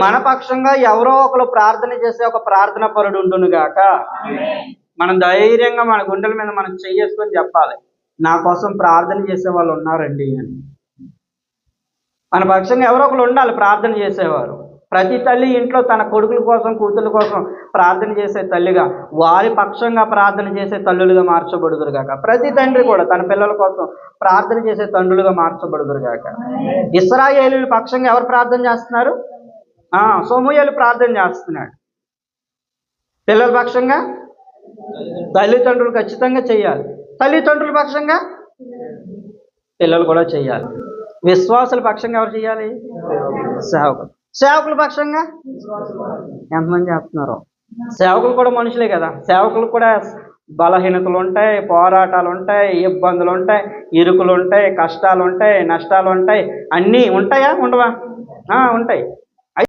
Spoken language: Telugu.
మన పక్షంగా ఎవరో ఒకరు ప్రార్థన చేసే ఒక ప్రార్థన పరుడు ఉండును గాక. మనం ధైర్యంగా మన గుండెల మీద మనం చేసుకొని చెప్పాలి, నా కోసం ప్రార్థన చేసే వాళ్ళు ఉన్నారండి అని. మన పక్షంగా ఎవరో ఒకరు ఉండాలి ప్రార్థన చేసేవారు. ప్రతి తల్లి ఇంట్లో తన కొడుకుల కోసం కూతుళ్ళ కోసం ప్రార్థన చేసే తల్లిగా, వారి పక్షంగా ప్రార్థన చేసే తల్లులుగా మార్చబడుదురుగాక. ప్రతి తండ్రి కూడా తన పిల్లల కోసం ప్రార్థన చేసే తండ్రులుగా మార్చబడుదురుగాక. ఇశ్రాయేలీయుల పక్షంగా ఎవరు ప్రార్థన చేస్తున్నారు? సమూయేలు ప్రార్థన చేస్తున్నాడు. పిల్లల పక్షంగా తల్లిదండ్రులు ఖచ్చితంగా చేయాలి. తల్లిదండ్రుల పక్షంగా పిల్లలు కూడా చేయాలి. విశ్వాసుల పక్షంగా ఎవరు చేయాలి? సేవకులు. సేవకుల పక్షంగా ఎంతమంది చేస్తున్నారు? సేవకులు కూడా మనుషులే కదా. సేవకులు కూడా బలహీనతలు ఉంటాయి, పోరాటాలు ఉంటాయి, ఇబ్బందులు ఉంటాయి, ఇరుకులు ఉంటాయి, కష్టాలు ఉంటాయి, నష్టాలు ఉంటాయి. అన్నీ ఉంటాయా? ఉండవా? ఉంటాయి.